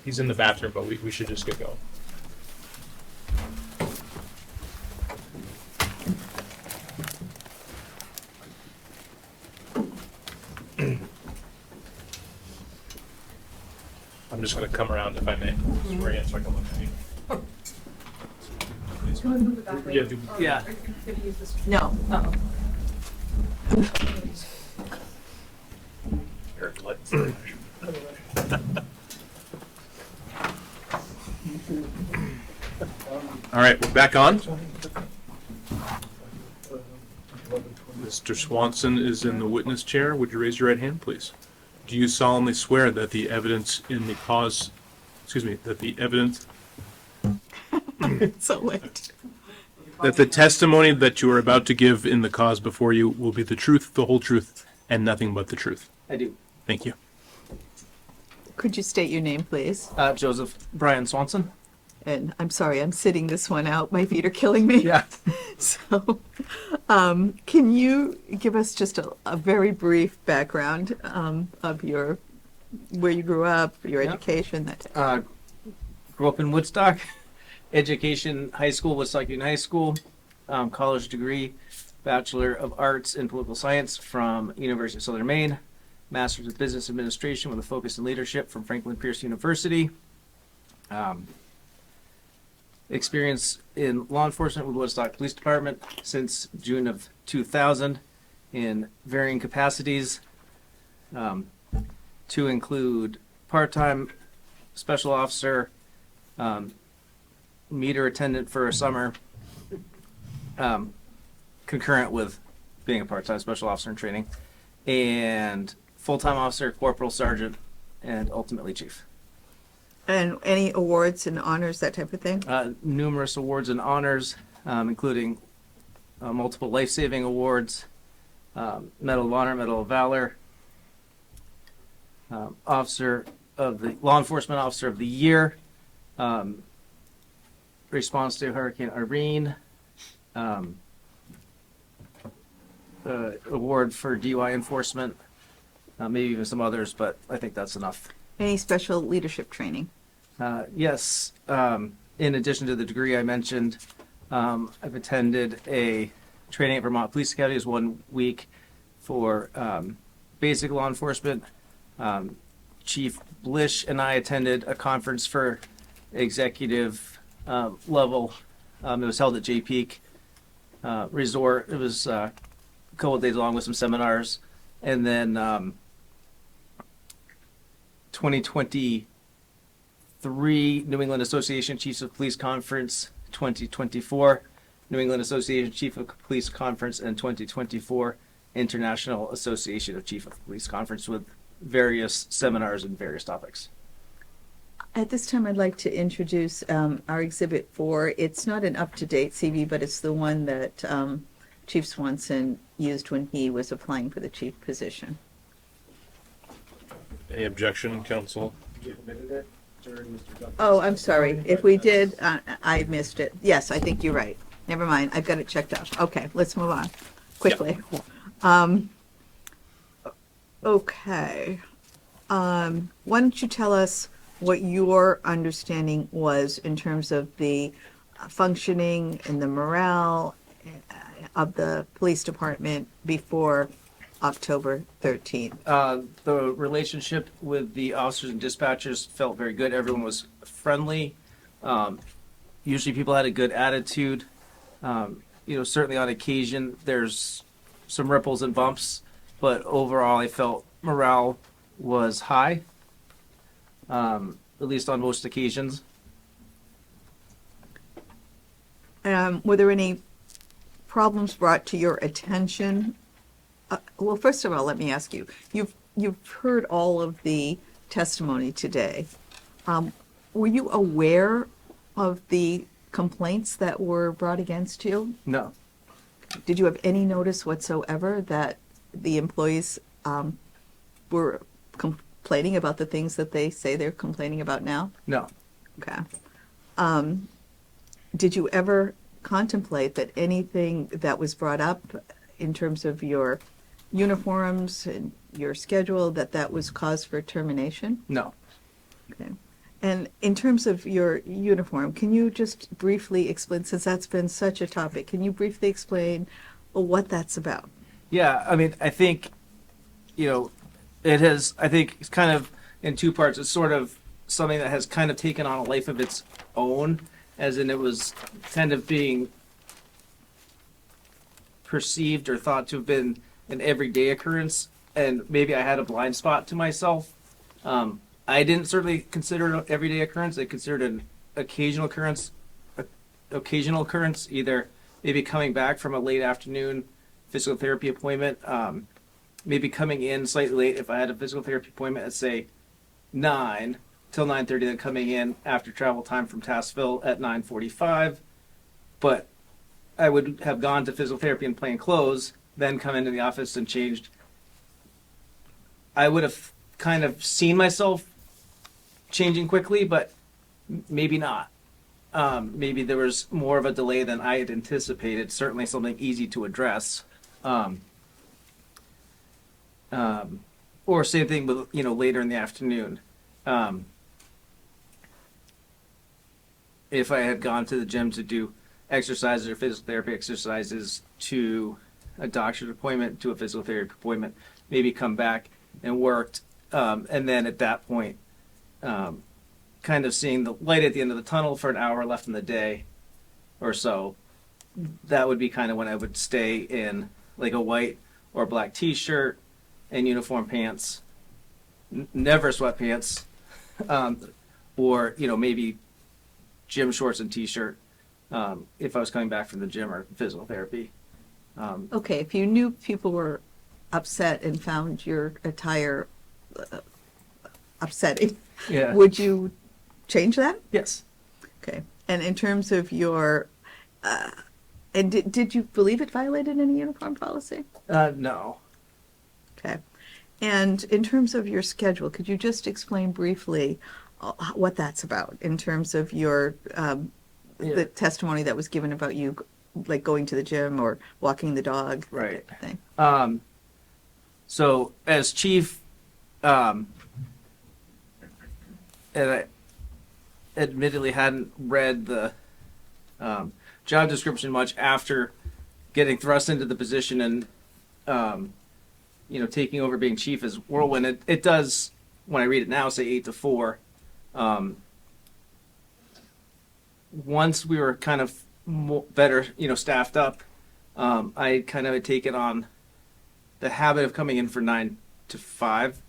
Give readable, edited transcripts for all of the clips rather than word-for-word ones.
He's in the bathroom, but we should just get going. I'm just going to come around if I may. Right in so I can look at you. Yeah. No. All right, we're back on. Mr. Swanson is in the witness chair. Would you raise your right hand, please? Do you solemnly swear that the evidence in the cause, that the evidence, So late. that the testimony that you are about to give in the cause before you will be the truth, the whole truth, and nothing but the truth? I do. Thank you. Could you state your name, please? Joseph Brian Swanson. And I'm sorry, I'm sitting this one out. My feet are killing me. Yeah. So, can you give us just a very brief background of where you grew up, your education? Grew up in Woodstock. Education, high school, Woodstock Union High School. College degree, Bachelor of Arts in Political Science from University of Southern Maine. Master's of Business Administration with a focus in leadership from Franklin Pierce University. Experience in law enforcement with Woodstock Police Department since June of 2000 in varying capacities, to include part-time special officer, meter attendant for a summer, concurrent with being a part-time special officer in training, and full-time officer, corporal, sergeant, and ultimately chief. And any awards and honors, that type of thing? Numerous awards and honors, including multiple life-saving awards, Medal of Honor, Medal of Valor, Officer of the Law Enforcement Officer of the Year, response to Hurricane Irene, award for DUI enforcement, maybe even some others, but I think that's enough. Any special leadership training? Yes. In addition to the degree I mentioned, I've attended a training at Vermont Police Academy. It was 1 week for basic law enforcement. Chief Blish and I attended a conference for executive level. It was held at Jay Peak Resort. It was a couple of days long with some seminars. And then 2023 New England Association Chiefs of Police Conference, 2024 New England Association Chief of Police Conference, and 2024 International Association of Chief of Police Conference, with various seminars and various topics. At this time, I'd like to introduce our Exhibit 4. It's not an up-to-date CV, but it's the one that Chief Swanson used when he was applying for the chief position. Any objection, counsel? Oh, I'm sorry. If we did, I missed it. Yes, I think you're right. Never mind. I've got it checked out. Okay, let's move on quickly. Okay. Why don't you tell us what your understanding was in terms of the functioning and the morale of the police department before October 13th? The relationship with the officers and dispatchers felt very good. Everyone was friendly. Usually people had a good attitude. Certainly on occasion there's some ripples and bumps, but overall I felt morale was high, at least on most occasions. Were there any problems brought to your attention? Well, first of all, let me ask you, you've heard all of the testimony today. Were you aware of the complaints that were brought against you? No. Did you have any notice whatsoever that the employees were complaining about the things that they say they're complaining about now? No. Okay. Did you ever contemplate that anything that was brought up in terms of your uniforms and your schedule, that was cause for termination? No. Okay. And in terms of your uniform, can you just briefly explain, since that's been such a topic, can you briefly explain what that's about? Yeah, I mean, I think, I think it's kind of in two parts. It's sort of something that has kind of taken on a life of its own, as in it was kind of being perceived or thought to have been an everyday occurrence, and maybe I had a blind spot to myself. I didn't certainly consider it an everyday occurrence. I considered it an occasional occurrence, either maybe coming back from a late afternoon physical therapy appointment, maybe coming in slightly late if I had a physical therapy appointment at say 9 till 9:30, then coming in after travel time from Tassville at 9:45. But I would have gone to physical therapy in plain clothes, then come into the office and changed. I would have kind of seen myself changing quickly, but maybe not. Maybe there was more of a delay than I had anticipated. Certainly something easy to address. Or same thing with, later in the afternoon. If I had gone to the gym to do exercises or physical therapy exercises, to a doctor's appointment, to a physical therapy appointment, maybe come back and worked, and then at that point, kind of seeing the light at the end of the tunnel for an hour left in the day or so, that would be kind of when I would stay in like a white or black t-shirt and uniform pants, never sweatpants, or, maybe gym shorts and t-shirt, if I was coming back from the gym or physical therapy. Okay, if you knew people were upset and found your attire upsetting, Yeah. would you change that? Yes. Okay. And in terms of your, and did you believe it violated any uniform policy? No. Okay. And in terms of your schedule, could you just explain briefly what that's about in terms of your, the testimony that was given about you, like going to the gym or walking the dog, that Right. type of thing? So as chief, and I admittedly hadn't read the job description much after getting thrust into the position and taking over being chief as whirlwind. It does, when I read it now, say 8 to 4. Once we were kind of better, staffed up, I kind of had taken on the habit of coming in for 9 to 5,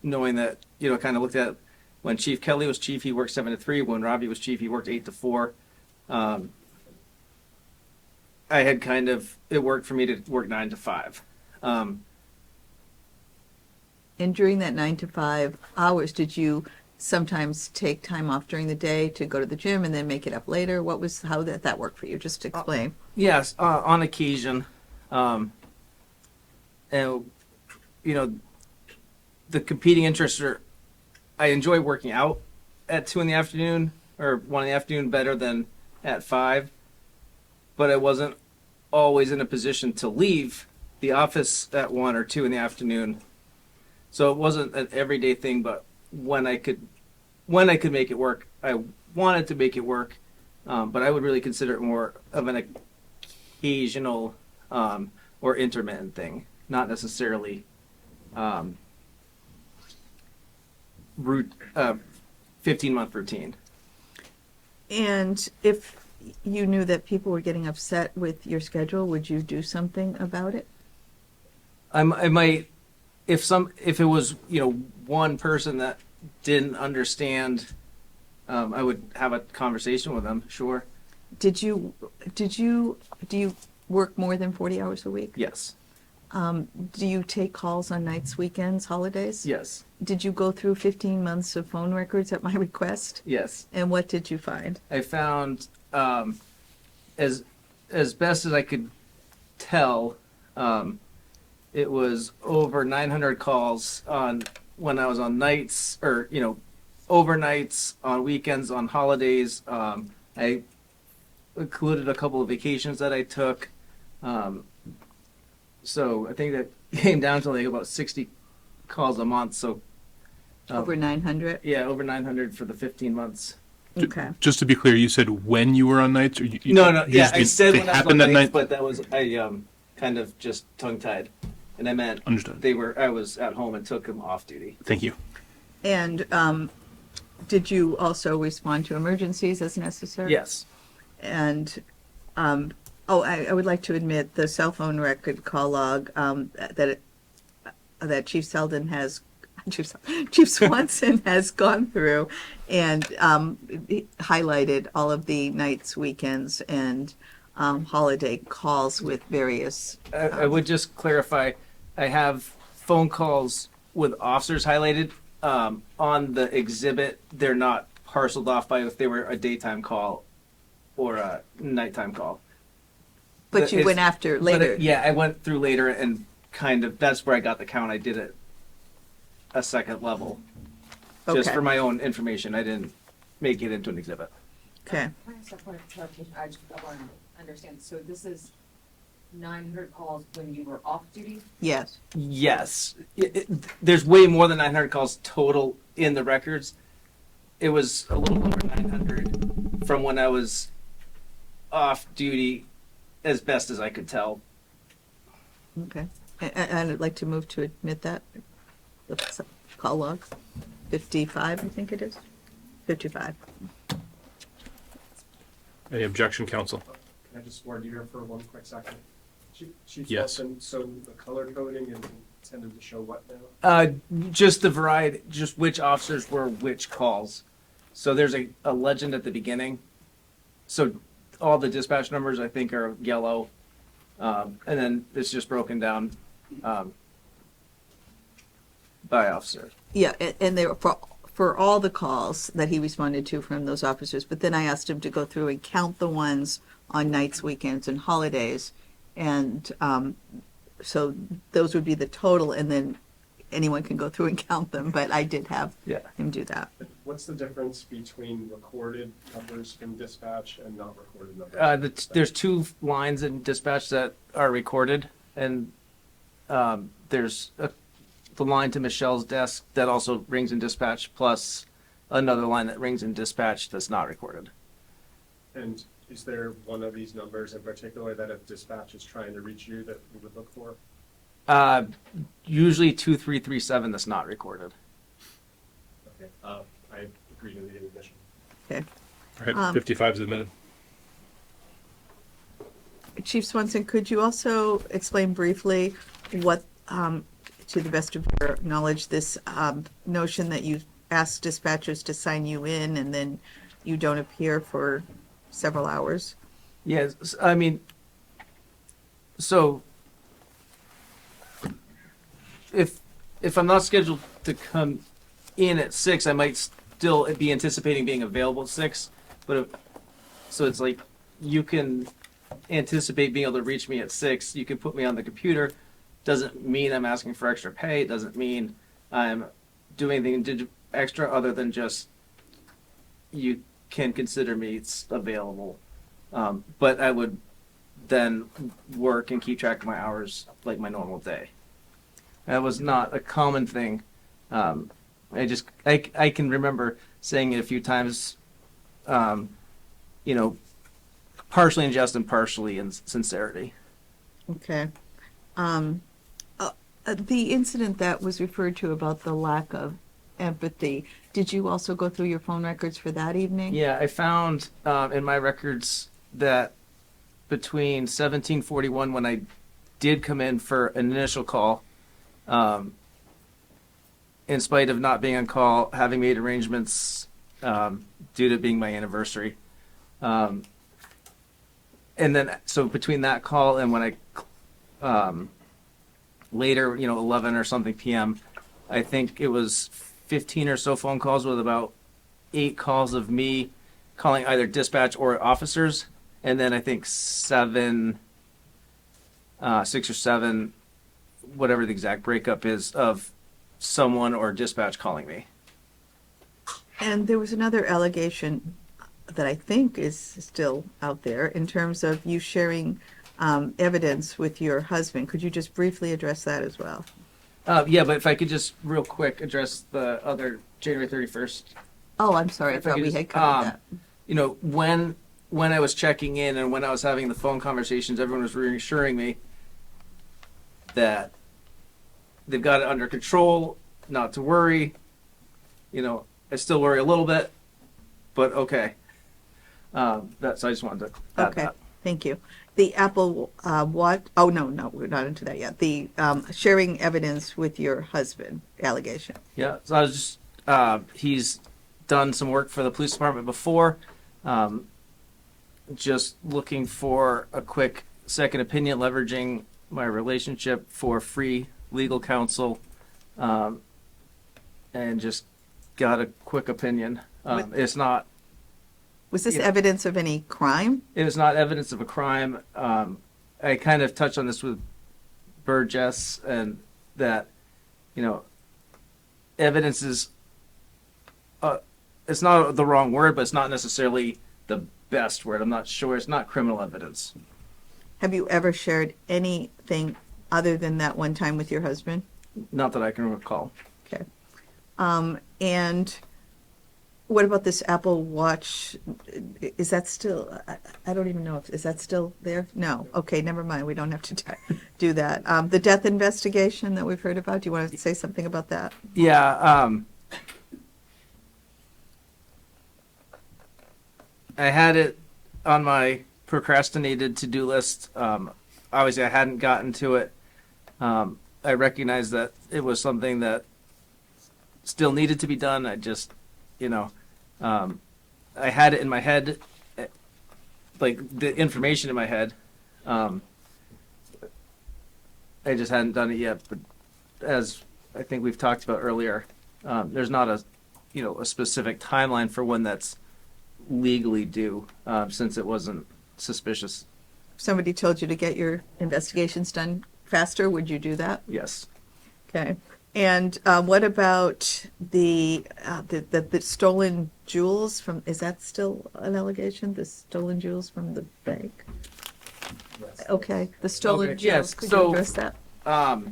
knowing that, kind of looked at when Chief Kelly was chief, he worked 7 to 3. When Robbie was chief, he worked 8 to 4. I had kind of, it worked for me to work 9 to 5. And during that 9 to 5 hours, did you sometimes take time off during the day to go to the gym and then make it up later? How did that work for you? Just explain. Yes, on occasion. And, the competing interests are, I enjoy working out at 2 in the afternoon or 1 in the afternoon better than at 5, but I wasn't always in a position to leave the office at 1 or 2 in the afternoon. So it wasn't an everyday thing, but when I could make it work, I wanted to make it work. But I would really consider it more of an occasional or intermittent thing, not necessarily 15-month routine. And if you knew that people were getting upset with your schedule, would you do something about it? I might, if it was one person that didn't understand, I would have a conversation with them. Sure. Do you work more than 40 hours a week? Yes. Do you take calls on nights, weekends, holidays? Yes. Did you go through 15 months of phone records at my request? Yes. And what did you find? I found, as best as I could tell, it was over 900 calls when I was on nights, or overnights, on weekends, on holidays. I included a couple of vacations that I took. So I think that came down to like about 60 calls a month. So Over 900? Yeah, over 900 for the 15 months. Okay. Just to be clear, you said when you were on nights, or No, no, you yeah, just I mean said they when I was on happened at nights, night? but that was kind of just tongue tied, and I meant Understood. I was at home and took them off duty. Thank you. And did you also respond to emergencies as necessary? Yes. And, I would like to admit the cell phone record call log that Chief Selden has, Chief Swanson has gone through and he highlighted all of the nights, weekends, and holiday calls with various. I would just clarify, I have phone calls with officers highlighted. On the exhibit, they're not parceled off by if they were a daytime call or a nighttime call. But you it's- went after But later. yeah, I went through later and kind of, that's where I got the count. I did it a second level. Just Okay. for my own information. I didn't make it into an exhibit. Okay. Can I ask a point of clarification? I want to understand. So this is 900 calls when you were off duty? Yes. Yes. There's way more than 900 calls total in the records. It was a little over 900 from when I was off duty, as best as I could tell. Okay. And I'd like to move to admit that. The call log. 55, I think it is. 55. Any objection, counsel? Can I just warn you here for one quick second? Chief Yes. Swanson, so the color coding is intended to show what now? Just the variety, just which officers were which calls. So there's a legend at the beginning. So all the dispatch numbers I think are yellow. And then it's just broken down by officer. Yeah, and they were for all the calls that he responded to from those officers. But then I asked him to go through and count the ones on nights, weekends, and holidays. And so those would be the total, and then anyone can go through and count them. But I did have Yeah. him do that. What's the difference between recorded numbers in dispatch and not recorded numbers? There's two lines in dispatch that are recorded, and there's the line to Michelle's desk that also rings in dispatch, plus another line that rings in dispatch that's not recorded. And is there one of these numbers in particular that if dispatch is trying to reach you that we would look for? Usually 2337 that's not recorded. Okay, I agree to the admission. Okay. All right, 55 is admitted. Chief Swanson, could you also explain briefly what, to the best of your knowledge, this notion that you ask dispatchers to sign you in and then you don't appear for several hours? Yes, I mean, so if I'm not scheduled to come in at 6, I might still be anticipating being available at 6. But so it's like you can anticipate being able to reach me at 6. You can put me on the computer. Doesn't mean I'm asking for extra pay. Doesn't mean I'm doing anything extra other than just you can consider me available. But I would then work and keep track of my hours like my normal day. That was not a common thing. I can remember saying it a few times, partially in jest and partially in sincerity. Okay. The incident that was referred to about the lack of empathy, did you also go through your phone records for that evening? Yeah, I found in my records that between 1741, when I did come in for an initial call, in spite of not being on call, having made arrangements due to being my anniversary. And then, so between that call and when I later, 11 or something p.m., I think it was 15 or so phone calls with about 8 calls of me calling either dispatch or officers. And then I think 6 or 7, whatever the exact breakup is, of someone or dispatch calling me. And there was another allegation that I think is still out there in terms of you sharing evidence with your husband. Could you just briefly address that as well? Yeah, but if I could just real quick address the other January 31st. Oh, I'm sorry, I If I thought could we just, had covered that. You know, when I was checking in and when I was having the phone conversations, everyone was reassuring me that they've got it under control, not to worry. You know, I still worry a little bit, but okay. So I just wanted to add Okay, that. thank you. The Apple Watch, oh, no, we're not into that yet. The sharing evidence with your husband allegation. Yeah, so I was just, he's done some work for the police department before. Just looking for a quick second opinion, leveraging my relationship for free legal counsel, and just got a quick opinion. It's not, Was this Yeah. evidence of any crime? it was not evidence of a crime. I kind of touched on this with Burgess, and that, you know, evidence is, it's not the wrong word, but it's not necessarily the best word. I'm not sure. It's not criminal evidence. Have you ever shared anything other than that one time with your husband? Not that I can recall. Okay. And what about this Apple Watch? Is that still, I don't even know if, is that still there? No. Okay, never mind. We don't have to do that. The death investigation that we've heard about, do you want to say something about that? Yeah. I had it on my procrastinated to-do list. Obviously, I hadn't gotten to it. I recognized that it was something that still needed to be done. I just, you know, I had it in my head, like the information in my head. I just hadn't done it yet. But as I think we've talked about earlier, there's not a, you know, a specific timeline for when that's legally due, since it wasn't suspicious. If somebody told you to get your investigations done faster, would you do that? Yes. Okay. And what about the stolen jewels from, is that still an allegation? The stolen jewels from the bank? Okay, the stolen Okay, jewels, yes, could so- you address that?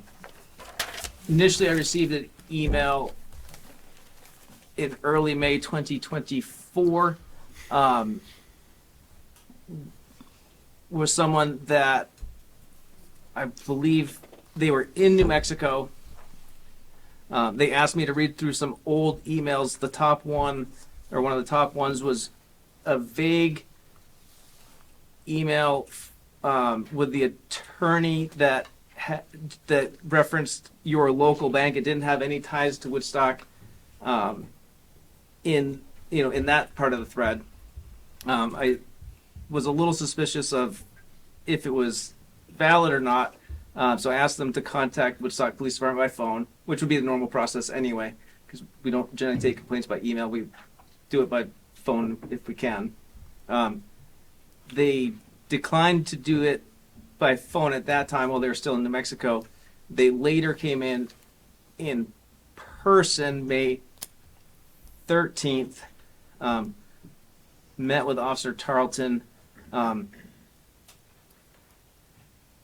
Initially, I received an email in early May 2024, was someone that I believe they were in New Mexico. They asked me to read through some old emails. The top one, or one of the top ones, was a vague email with the attorney that that referenced your local bank. It didn't have any ties to Woodstock. In that part of the thread, I was a little suspicious of if it was valid or not. So I asked them to contact Woodstock Police Department by phone, which would be the normal process anyway, because we don't generally take complaints by email. We do it by phone if we can. They declined to do it by phone at that time while they were still in New Mexico. They later came in person May 13th, met with Officer Tarleton.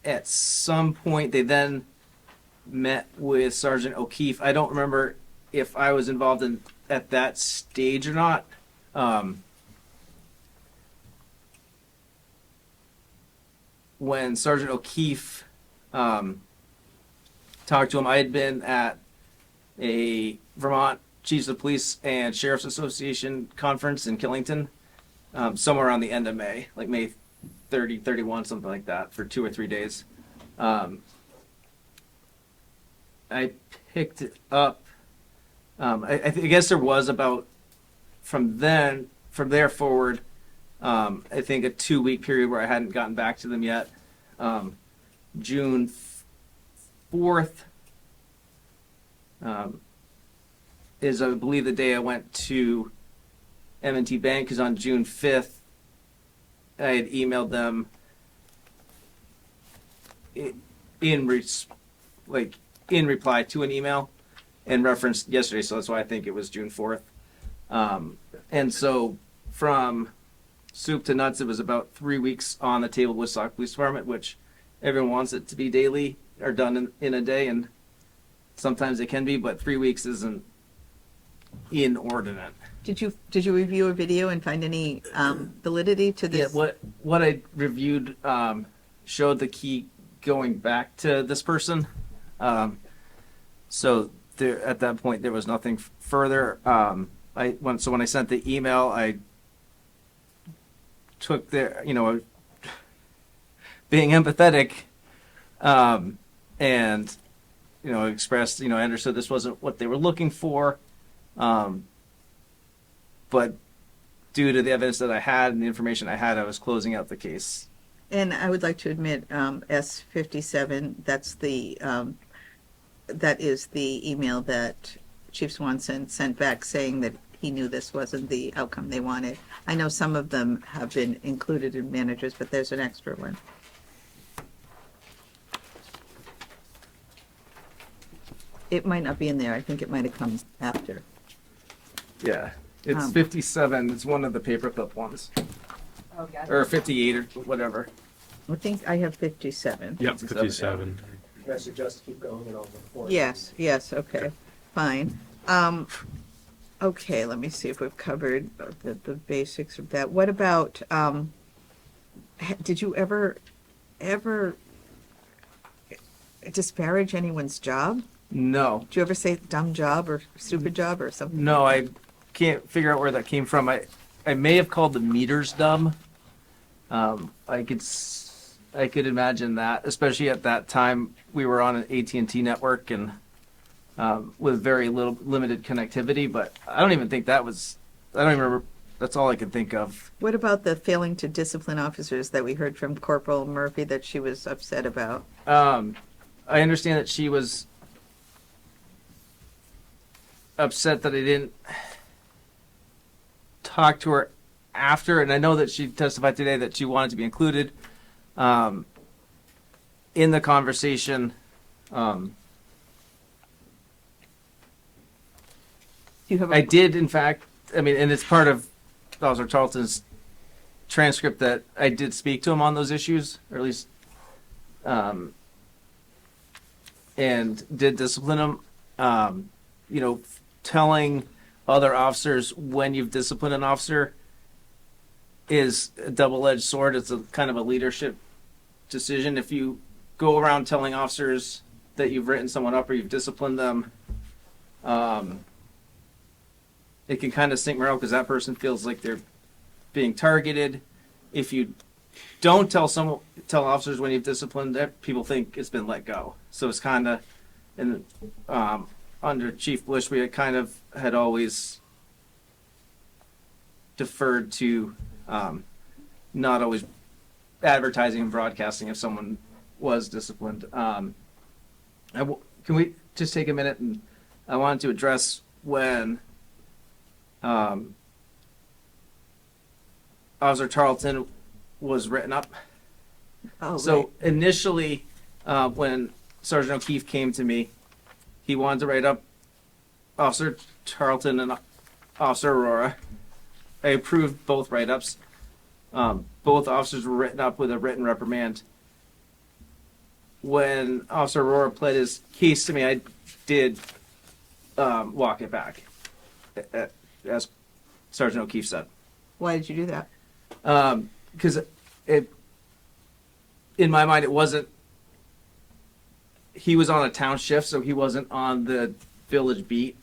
At some point, they then met with Sergeant O'Keefe. I don't remember if I was involved in at that stage or not. When Sergeant O'Keefe talked to him, I had been at a Vermont Chiefs of Police and Sheriff's Association conference in Killington, somewhere around the end of May, like May 30, 31, something like that, for 2 or 3 days. I picked it up. I guess there was about, from there forward, I think a 2-week period where I hadn't gotten back to them yet. June 4th is, I believe, the day I went to M&T Bank, because on June 5th, I had emailed them in reply to an email and referenced yesterday, so that's why I think it was June 4th. And so from soup to nuts, it was about 3 weeks on the table with Woodstock Police Department, which everyone wants it to be daily or done in a day, and sometimes it can be, but 3 weeks isn't inordinate. Did you review a video and find any validity to Yeah, this? what I reviewed showed the key going back to this person. So there, at that point, there was nothing further. When I sent the email, I took their, being empathetic, and expressed, I understood this wasn't what they were looking for, but due to the evidence that I had and the information I had, I was closing out the case. And I would like to admit, S57, that is the email that Chief Swanson sent back saying that he knew this wasn't the outcome they wanted. I know some of them have been included in managers, but there's an extra one. It might not be in there. I think it might have come after. Yeah, it's 57. It's one of the paperclip ones, Oh, got or it. 58 or whatever. I think I have 57. Yep, 57. Can I suggest keep going and I'll report? Yes, okay, fine. Okay, let me see if we've covered the basics of that. What about, did you ever disparage anyone's job? No, Did you ever say dumb job or stupid job or something? no, I can't figure out where that came from. I may have called the meters dumb. I could imagine that, especially at that time we were on an AT&T network and with very limited connectivity. But I don't even think that was. I don't even remember. That's all I could think of. What about the failing to discipline officers that we heard from Corporal Murphy that she was upset about? I understand that she was upset that I didn't talk to her after, and I know that she testified today that she wanted to be included in the conversation. Do you have I did, in fact, and it's part of Officer Charlton's transcript that I did speak to him on those issues, or at least, and did discipline him. Telling other officers when you've disciplined an officer is a double-edged sword. It's a kind of a leadership decision. If you go around telling officers that you've written someone up or you've disciplined them, it can kind of sink morale because that person feels like they're being targeted. If you don't tell officers when you've disciplined them, people think it's been let go. So it's kind of, and under Chief Bush, we had always deferred to not always advertising and broadcasting if someone was disciplined. Can we just take a minute, and I wanted to address when Officer Charlton was written up. Oh, So right. initially, when Sergeant O'Keefe came to me, he wanted to write up Officer Charlton and Officer Aurora. I approved both write-ups. Both officers were written up with a written reprimand. When Officer Aurora pled his case to me, I did walk it back, as Sergeant O'Keefe said. Why did you do that? Because in my mind, it wasn't. He was on a town shift, so he wasn't on the village beat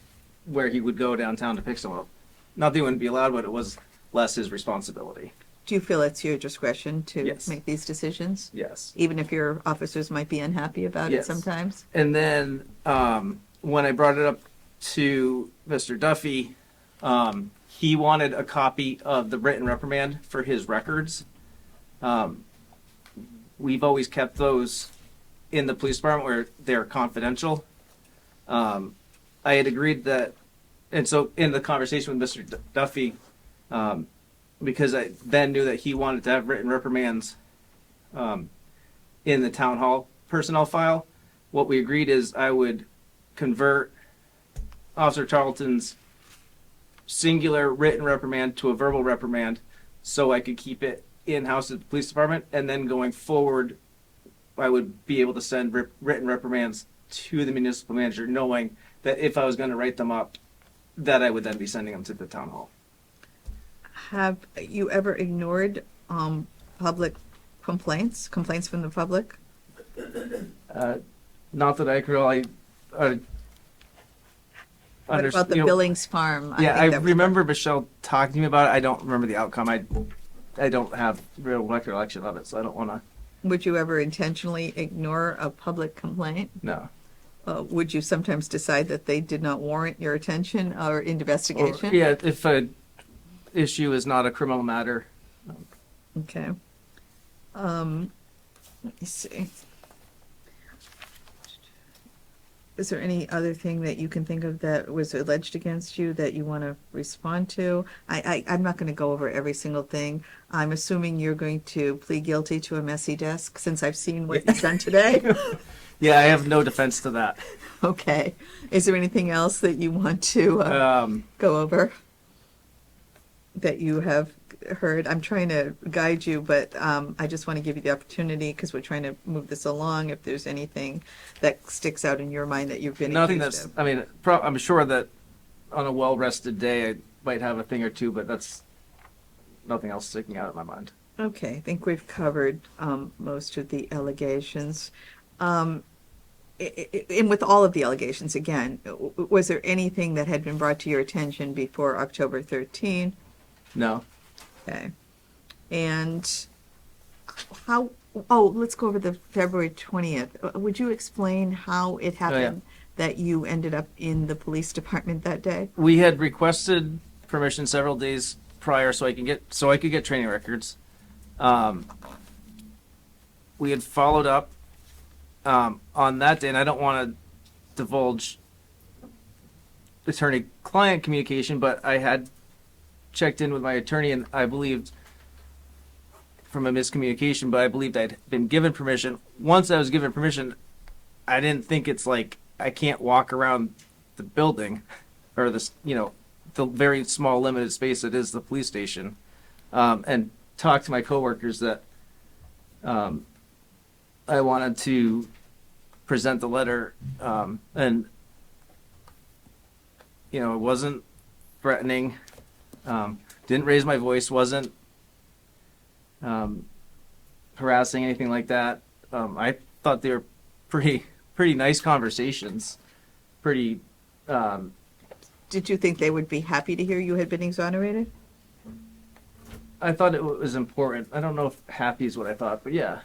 where he would go downtown to pick someone up. Not that he wouldn't be allowed, but it was less his responsibility. Do you feel it's your discretion to Yes. make these decisions? Yes. Even if your officers might be unhappy about it Yes. sometimes? And then when I brought it up to Mr. Duffy, he wanted a copy of the written reprimand for his records. We've always kept those in the police department where they're confidential. I had agreed that, and so in the conversation with Mr. Duffy, because I then knew that he wanted to have written reprimands in the town hall personnel file, what we agreed is I would convert Officer Charlton's singular written reprimand to a verbal reprimand so I could keep it in-house at the police department, and then going forward I would be able to send written reprimands to the municipal manager, knowing that if I was going to write them up, that I would then be sending them to the town hall. Have you ever ignored public complaints from the public? Not that I could really. What about the Billings Farm? Yeah, I think that was remember Michelle talking to me about it. I don't remember the outcome. I don't have real recollection of it, so I don't want to. Would you ever intentionally ignore a public complaint? No. Would you sometimes decide that they did not warrant your attention or investigation? Or, yeah, if a issue is not a criminal matter. Okay. Let me see. Is there any other thing that you can think of that was alleged against you that you want to respond to? I'm not going to go over every single thing. I'm assuming you're going to plead guilty to a messy desk since I've seen what you've done today. Yeah, I have no defense to that. Okay. Is there anything else that you want to go over that you have heard? I'm trying to guide you, but I just want to give you the opportunity because we're trying to move this along. If there's anything that sticks out in your mind that you've been Nothing accused that's. of. I mean, I'm sure that on a well-rested day, I might have a thing or two, but that's nothing else sticking out in my mind. Okay, I think we've covered most of the allegations. And with all of the allegations, again, was there anything that had been brought to your attention before October 13? No. Okay. And let's go over the February 20th. Would you explain how it happened that you ended up in the police department that day? We had requested permission several days prior so I could get training records. We had followed up on that day, and I don't want to divulge attorney-client communication, but I had checked in with my attorney, and I believed from a miscommunication, but I believed I'd been given permission. Once I was given permission, I didn't think it's like I can't walk around the building or the very small limited space that is the police station, and talk to my coworkers that I wanted to present the letter, and it wasn't threatening. Didn't raise my voice, wasn't harassing, anything like that. I thought they were pretty nice conversations. Pretty. Did you think they would be happy to hear you had been exonerated? I thought it was important. I don't know if happy is what I thought, but yeah.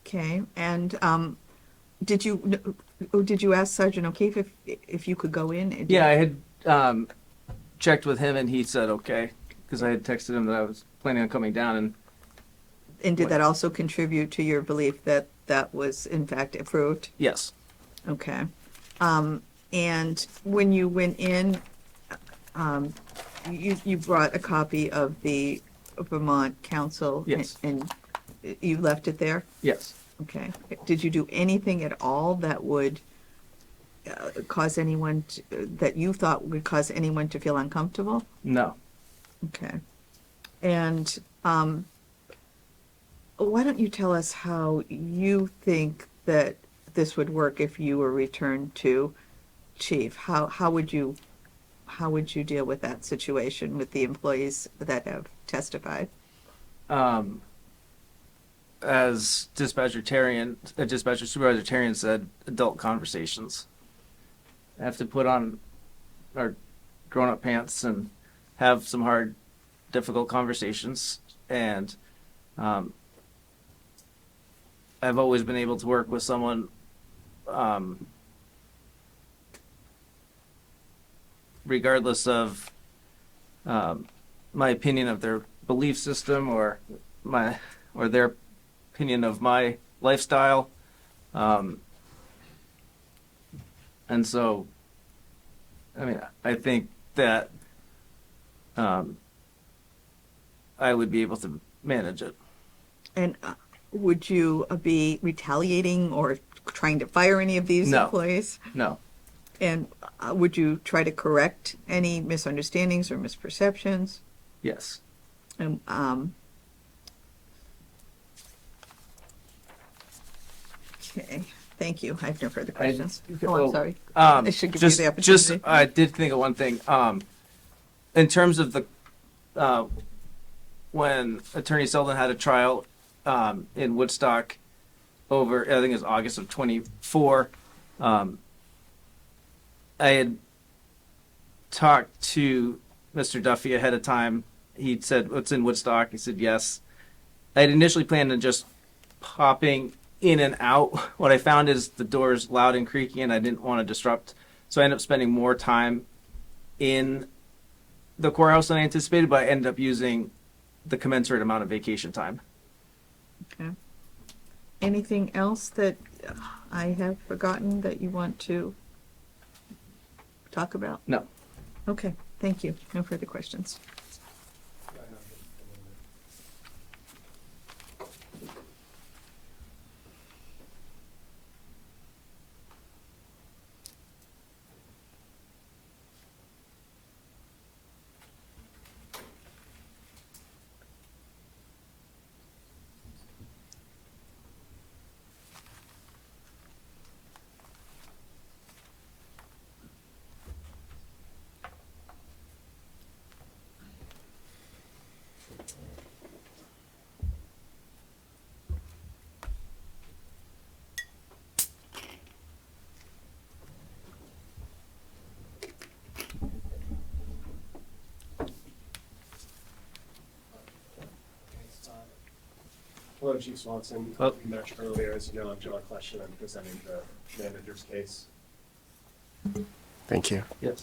Okay, and did you ask Sergeant O'Keefe if you could go in? Yeah, I had checked with him, and he said okay, because I had texted him that I was planning on coming down. And did that also contribute to your belief that that was in fact approved? Yes. Okay. And when you went in, you brought a copy of the Vermont Council. Yes. And you left it there? Yes. Okay. Did you do anything at all that would cause anyone that you thought would cause anyone to feel uncomfortable? No. Okay. And why don't you tell us how you think that this would work if you were returned to chief? How would you deal with that situation with the employees that have testified? As dispatcher supervisor Tarian said, adult conversations. I have to put on our grown-up pants and have some hard, difficult conversations. And I've always been able to work with someone regardless of my opinion of their belief system or their opinion of my lifestyle, and so I think that I would be able to manage it. And would you be retaliating or trying to fire any of these No. employees? No. And would you try to correct any misunderstandings or misperceptions? Yes. And okay, thank you. I have no further I- questions. Oh, oh, I'm sorry. I should give you the opportunity. I did think of one thing. In terms of the when Attorney Selden had a trial in Woodstock over, I think it was August of 24. I had talked to Mr. Duffy ahead of time. He said, "What's in Woodstock?" He said, "Yes." I had initially planned on just popping in and out. What I found is the door's loud and creaky, and I didn't want to disrupt. So I ended up spending more time in the courthouse than I anticipated, but I ended up using the commensurate amount of vacation time. Okay. Anything else that I have forgotten that you want to talk about? No. Okay, thank you. No further questions. Hello, Chief Swanson. Oh. We met earlier. As you know, I'm John Question. I'm presenting the manager's case. Thank you. Yes.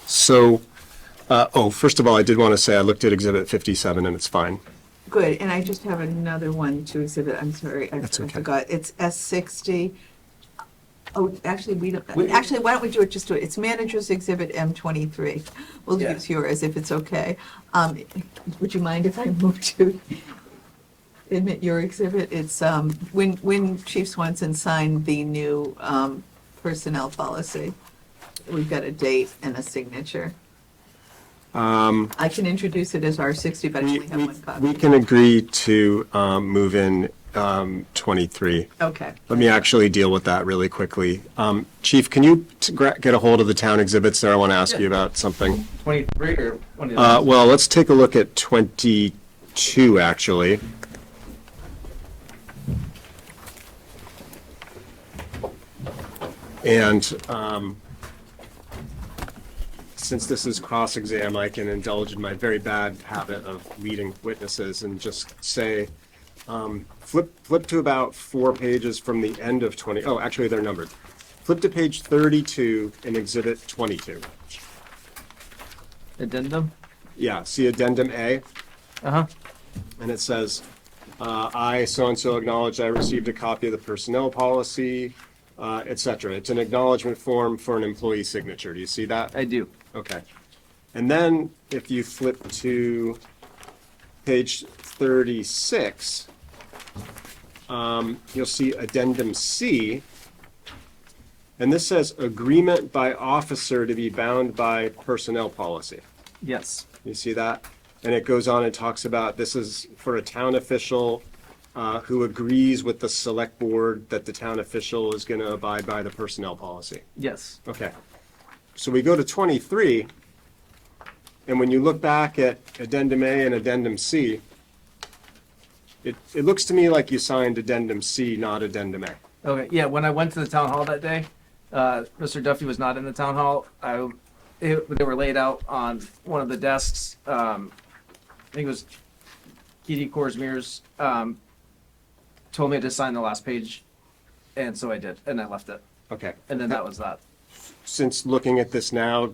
First of all, I did want to say I looked at Exhibit 57 and it's fine. Good, and I just have another one to exhibit. I'm sorry, I That's okay. forgot. It's S60. Oh, actually, actually, why don't we just do it? It's Manager's Exhibit M23. We'll Yeah. use yours if it's okay. Would you mind if I move to admit your exhibit? It's when Chief Swanson signed the new personnel policy. We've got a date and a signature. I can introduce it as R60, but I only have one We copy. can agree to move in 23. Okay. Let me actually deal with that really quickly. Chief, can you get a hold of the town exhibits there? I want to ask you about something. 23 or 20? Well, let's take a look at 22, actually. And since this is cross-exam, I can indulge in my very bad habit of leading witnesses and just say, flip to about 4 pages from the end of 20. Oh, actually, they're numbered. Flip to page 32 in Exhibit 22. Addendum? Yeah, see Addendum A? Uh-huh. And it says, I so-and-so acknowledge I received a copy of the personnel policy, et cetera. It's an acknowledgement form for an employee signature. Do you see that? I do. Okay. And then if you flip to page 36, you'll see Addendum C. And this says agreement by officer to be bound by personnel policy. Yes. You see that? And it goes on and talks about this is for a town official who agrees with the select board that the town official is going to abide by the personnel policy. Yes. Okay. So we go to 23, and when you look back at Addendum A and Addendum C, it looks to me like you signed Addendum C, not Addendum A. Okay. Yeah. When I went to the town hall that day, Mr. Duffy was not in the town hall. They were laid out on one of the desks. I think it was Kitty Korsmeer's, told me to sign the last page, and so I did, and I left it. Okay. And then that was that. Since looking at this now,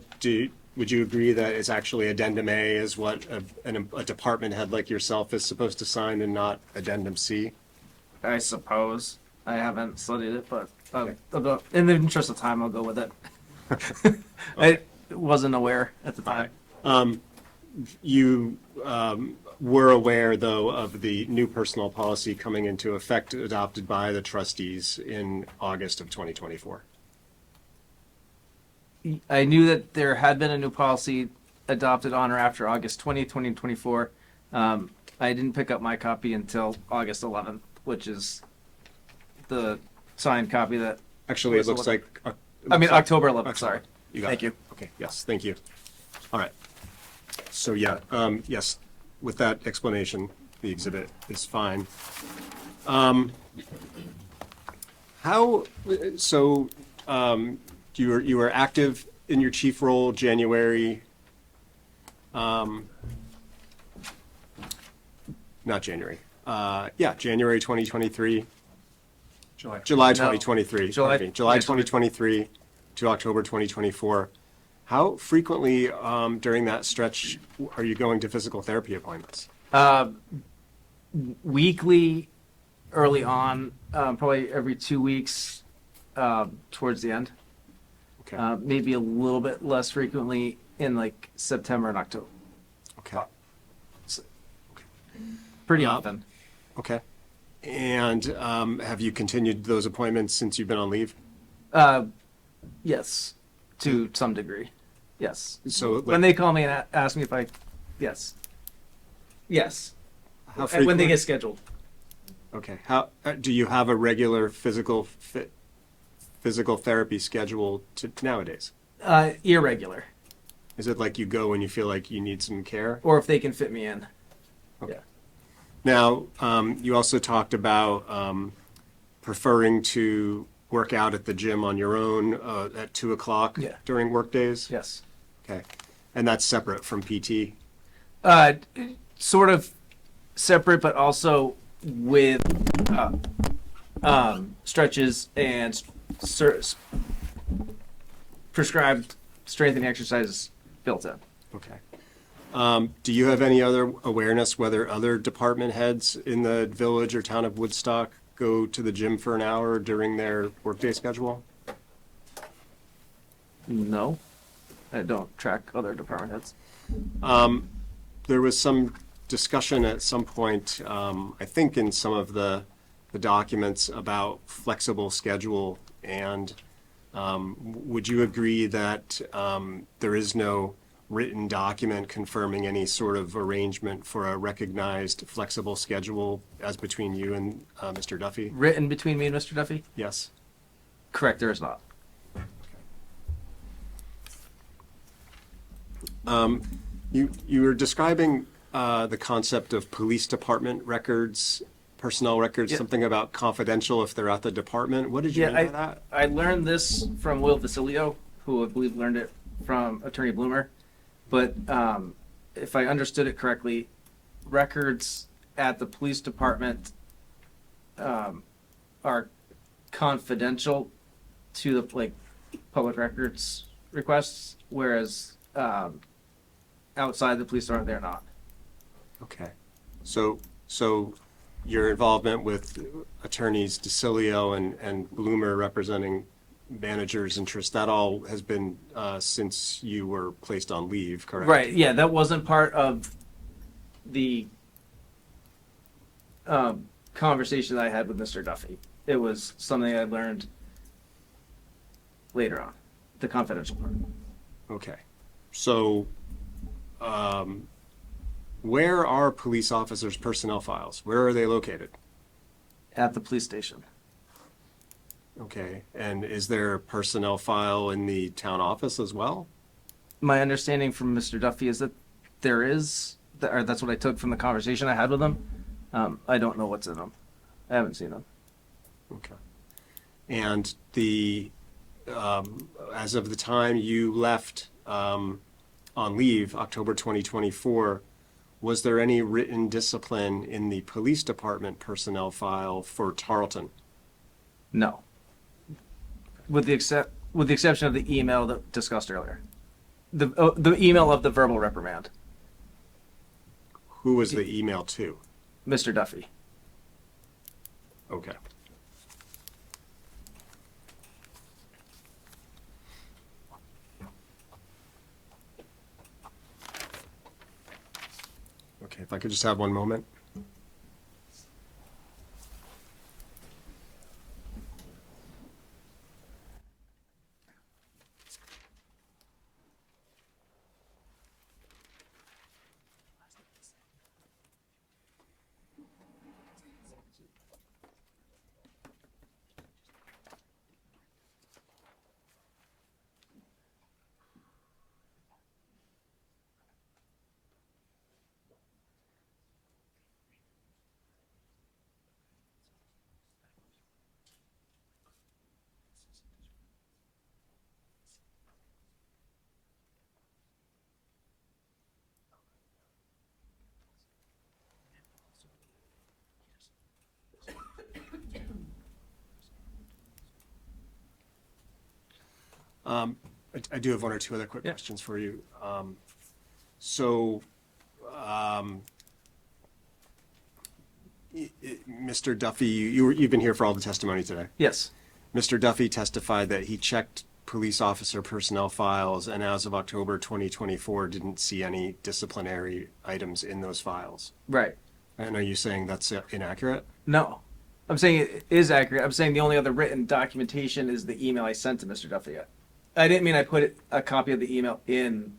would you agree that it's actually Addendum A is what a department head like yourself is supposed to sign and not Addendum C? I suppose. I haven't studied it, but in the interest of time, I'll go with it. I wasn't aware at the time. You were aware, though, of the new personnel policy coming into effect adopted by the trustees in August of 2024. I knew that there had been a new policy adopted on or after August 20th, 2024. I didn't pick up my copy until August 11th, which is the signed copy that, Actually, it looks like. October 11th, sorry. You got Thank it. you. Okay, yes, thank you. All right. So, yeah, yes, with that explanation, the exhibit is fine. You were active in your chief role January, not January, January 2023, July No. 2023. July- pardon me, July yeah, 2023 to October 2024. How frequently during that stretch are you going to physical therapy appointments? Weekly, early on, probably every 2 weeks towards the end. Okay. Maybe a little bit less frequently in like September and October. Okay. Pretty often. Okay. And have you continued those appointments since you've been on leave? Yes, to some degree. Yes. So When they call me and ask me if I, yes. Yes. how When they frequently? get scheduled. Okay. How do you have a regular physical therapy schedule nowadays? Irregular. Is it like you go when you feel like you need some care? Or if they can fit me in. Okay. Yeah. Now, you also talked about preferring to work out at the gym on your own at 2:00 Yeah. during work days? Yes. Okay. And that's separate from PT? Sort of separate, but also with stretches and prescribed strengthening exercises built in. Okay. Do you have any other awareness whether other department heads in the village or town of Woodstock go to the gym for an hour during their workday schedule? No, I don't track other department heads. There was some discussion at some point, I think in some of the documents about flexible schedule, and would you agree that there is no written document confirming any sort of arrangement for a recognized flexible schedule as between you and Mr. Duffy? Written between me and Mr. Duffy? Yes. Correct, there is not. You were describing the concept of police department records, personnel records, Yeah. something about confidential if they're at the department. What did you mean by that? I learned this from Will Vasilio, who I believe learned it from Attorney Bloomer. But if I understood it correctly, records at the police department are confidential to the public records requests, whereas outside the police department they're not. Okay. So your involvement with attorneys DeCilio and Bloomer representing managers' interests, that all has been since you were placed on leave, correct? Right. Yeah, that wasn't part of the conversation that I had with Mr. Duffy. It was something I learned later on, the confidential part. Okay. So where are police officers' personnel files? Where are they located? At the police station. Okay. And is there a personnel file in the town office as well? My understanding from Mr. Duffy is that there is, or that's what I took from the conversation I had with him. I don't know what's in them. I haven't seen them. Okay. And as of the time you left on leave, October 2024, was there any written discipline in the police department personnel file for Tarleton? No. With the exception of the email that discussed earlier. The email of the verbal reprimand. Who was the email to? Mr. Duffy. Okay. Okay, if I could just have one moment. I do have one or two other quick Yeah. questions for you. So, Mr. Duffy, you've been here for all the testimony today. Yes. Mr. Duffy testified that he checked police officer personnel files and as of October 2024 didn't see any disciplinary items in those files. Right. And are you saying that's inaccurate? No. I'm saying it is accurate. I'm saying the only other written documentation is the email I sent to Mr. Duffy. I didn't mean I put a copy of the email in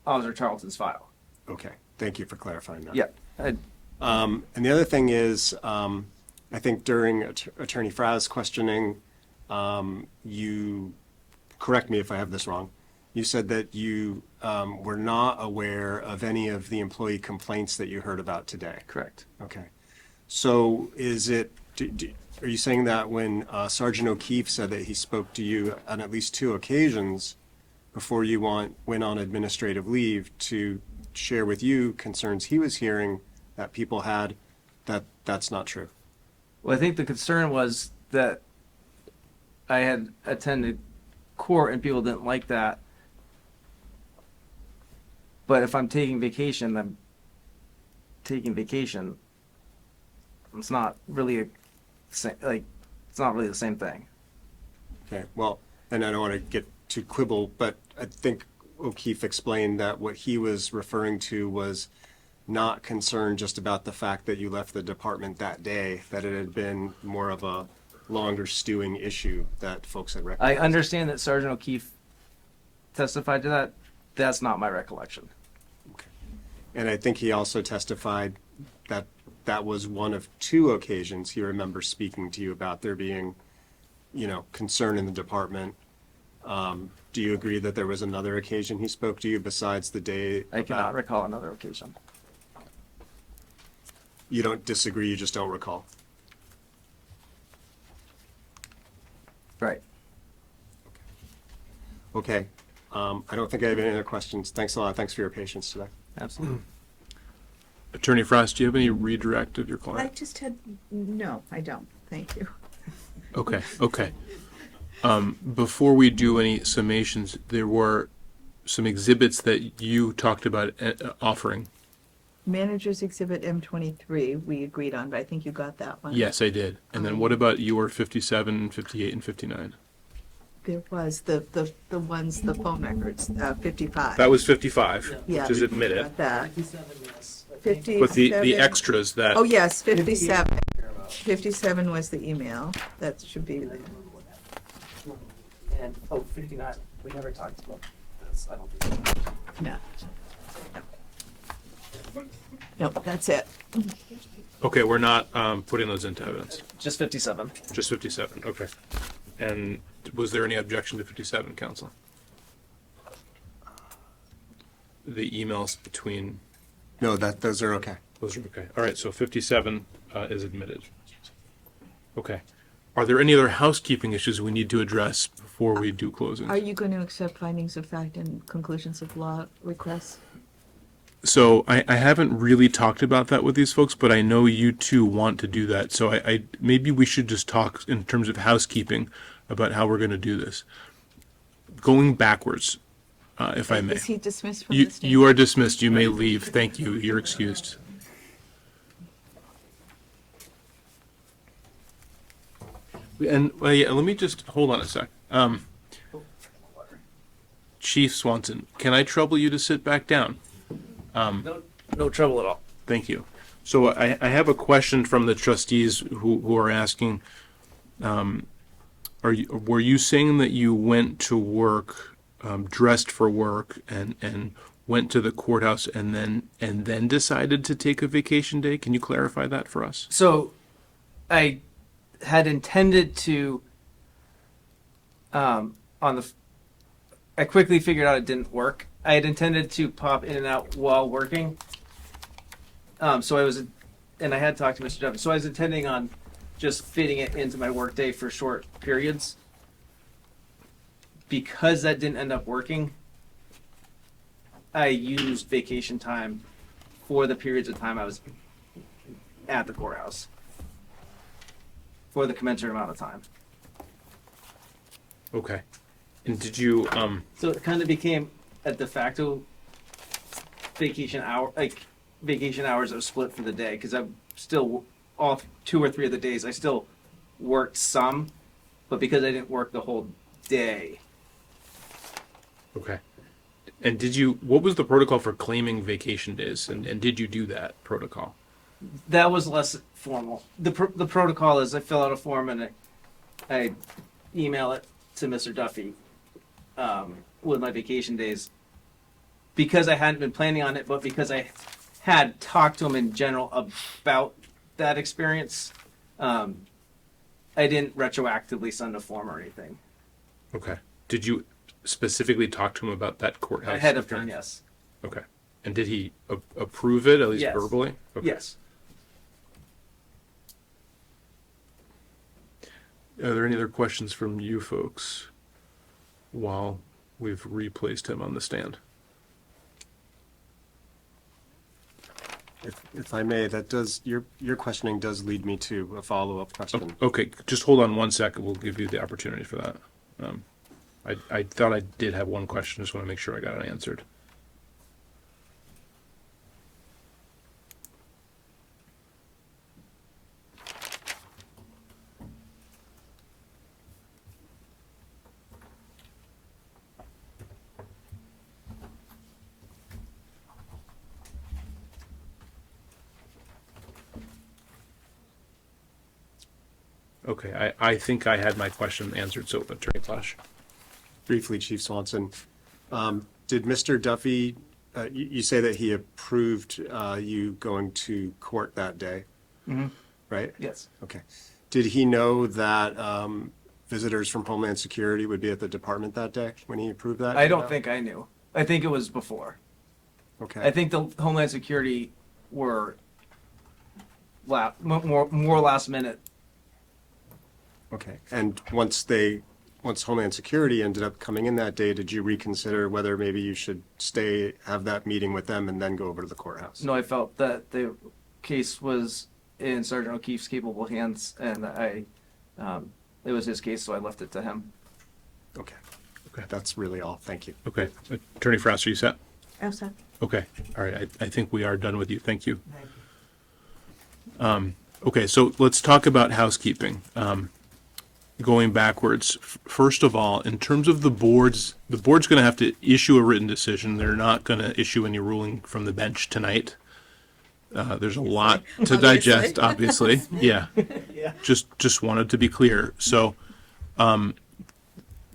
Officer Charlton's file. Okay, thank you for clarifying that. Yeah. And the other thing is, I think during Attorney Fraz's questioning, you, correct me if I have this wrong, you said that you were not aware of any of the employee complaints that you heard about today. Correct. Okay. So is it, are you saying that when Sergeant O'Keefe said that he spoke to you on at least 2 occasions before you went on administrative leave to share with you concerns he was hearing that people had, that's not true? Well, I think the concern was that I had attended court and people didn't like that. But if I'm taking vacation, I'm taking vacation. It's not really it's not really the same thing. Okay, well, and I don't want to get too quibble, but I think O'Keefe explained that what he was referring to was not concerned just about the fact that you left the department that day, that it had been more of a longer stewing issue that folks had I recognized. understand that Sergeant O'Keefe testified to that. That's not my recollection. And I think he also testified that that was one of 2 occasions he remembers speaking to you about there being, concern in the department. Do you agree that there was another occasion he spoke to you besides the day? I cannot recall another occasion. You don't disagree, you just don't recall? Right. Okay. I don't think I have any other questions. Thanks a lot. Thanks for your patience today. Absolutely. Attorney Frost, do you have any redirect of your I client? just had, no, I don't. Thank you. Okay. Before we do any summations, there were some exhibits that you talked about offering. Manager's Exhibit M23, we agreed on, but I think you got that one. Yes, I did. And then what about your 57, 58, and 59? There was the ones, the phone records, 55. That was 55, Yeah, which is admitted. got that. 57, yes. But the 57. extras that, Oh, yes, 57. 57 was the email. That should be there. And 59. We never talked about this. I don't think. No. No, that's it. okay, we're not putting those into evidence. Just 57. Just 57, okay. And was there any objection to 57, counsel? The emails between, No, those are okay. those are okay. All right, so 57 is admitted. Okay. Are there any other housekeeping issues we need to address before we do closings? Are you going to accept findings of fact and conclusions of law requests? So I haven't really talked about that with these folks, but I know you two want to do that. So I maybe we should just talk in terms of housekeeping about how we're going to do this. Going backwards, if I may. Is he dismissed from You the stand? you are dismissed. You may leave. Thank you. You're excused. And well, yeah, let me just hold on a sec. Chief Swanson, can I trouble you to sit back down? No trouble at all. Thank you. So I have a question from the trustees who are asking, were you saying that you went to work, dressed for work and went to the courthouse and then decided to take a vacation day? Can you clarify that for us? So, I had intended to, I quickly figured out it didn't work. I had intended to pop in and out while working. So I was, and I had talked to Mr. Duffy. So I was intending on just fitting it into my workday for short periods. Because that didn't end up working, I used vacation time for the periods of time I was at the courthouse. For the commensurate amount of time. Okay. And did you, So it kind of became a de facto vacation hours that were split for the day, because I'm still, all 2 or 3 of the days, I still worked some, but because I didn't work the whole day. okay. And did you, what was the protocol for claiming vacation days? And did you do that protocol? That was less formal. The protocol is I fill out a form and I email it to Mr. Duffy with my vacation days, because I hadn't been planning on it, but because I had talked to him in general about that experience. I didn't retroactively send a form or anything. Okay. Did you specifically talk to him about that courthouse? Ahead of time, yes. Okay. And did he approve it, at least Yes. verbally? Okay. Yes. Are there any other questions from you folks while we've replaced him on the stand? If I may, that does, your questioning does lead me to a follow-up question. Okay, just hold on 1 second. We'll give you the opportunity for that. I thought I did have one question. Just want to make sure I got it answered. Okay, I think I had my question answered, so Attorney Clash. Briefly, Chief Swanson, did Mr. Duffy, you say that he approved you going to court that day, right? Yes. Okay. Did he know that visitors from Homeland Security would be at the department that day when he approved that? I don't think I knew. I think it was before. Okay. I think the Homeland Security were more last minute. Okay. And once Homeland Security ended up coming in that day, did you reconsider whether maybe you should stay, have that meeting with them, and then go over to the courthouse? No, I felt that the case was in Sergeant O'Keefe's capable hands, and it was his case, so I left it to him. Okay. Okay. That's really all. Thank you. Okay, Attorney Frass, are you set? Also, Okay, all right, I think we are done with you, thank you. Okay, so let's talk about housekeeping. Going backwards, first of all, in terms of the board's going to have to issue a written decision. They're not going to issue any ruling from the bench tonight. There's a lot to digest, obviously, yeah. Yeah. Just wanted to be clear, so,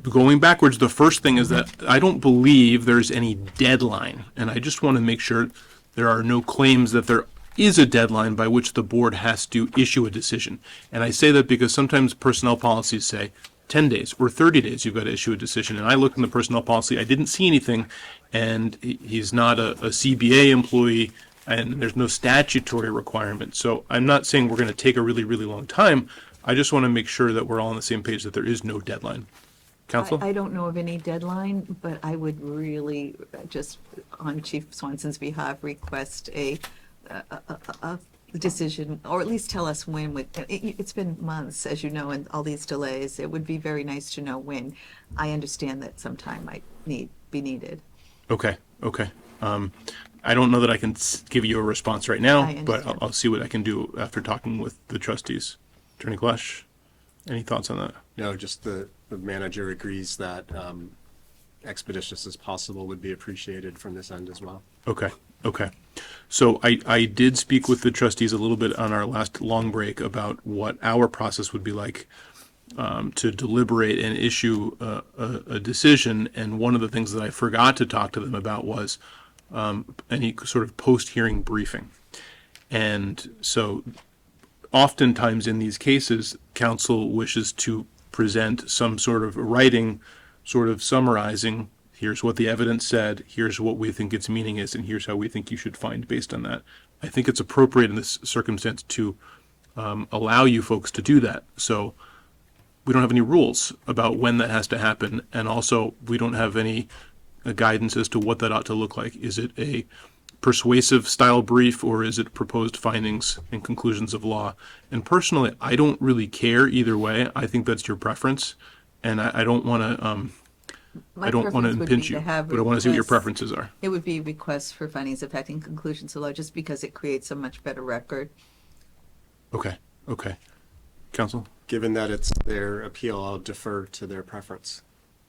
going backwards, the first thing is that I don't believe there's any deadline, and I just want to make sure there are no claims that there is a deadline by which the board has to issue a decision. And I say that because sometimes personnel policies say 10 days or 30 days you've got to issue a decision. And I looked in the personnel policy, I didn't see anything, and he's not a CBA employee, and there's no statutory requirement. So I'm not saying we're going to take a really, really long time. I just want to make sure that we're all on the same page, that there is no deadline. Counsel? I don't know of any deadline, but I would really, just on Chief Swanson's behalf, request a decision, or at least tell us when. It's been months, as you know, and all these delays. It would be very nice to know when. I understand that some time might be needed. Okay. I don't know that I can give you a response right now, I but understand. I'll see what I can do after talking with the trustees. Attorney Klesch, any thoughts on that? No, just the manager agrees that expeditious as possible would be appreciated from this end as well. Okay. So I did speak with the trustees a little bit on our last long break about what our process would be like to deliberate and issue a decision. And one of the things that I forgot to talk to them about was any sort of post-hearing briefing. And so oftentimes in these cases, counsel wishes to present some sort of writing, sort of summarizing, here's what the evidence said, here's what we think its meaning is, and here's how we think you should find based on that. I think it's appropriate in this circumstance to allow you folks to do that. So we don't have any rules about when that has to happen, and also we don't have any guidance as to what that ought to look like. Is it a persuasive style brief, or is it proposed findings and conclusions of law? And personally, I don't really care either way. I think that's your preference, and I don't want to My I don't want to preference would be impinge to you, have but I want to see what your requests. preferences are. It would be requests for findings of fact and conclusions of law, just because it creates a much better record. Okay, okay. Counsel? Given that it's their appeal, I'll defer to their preference.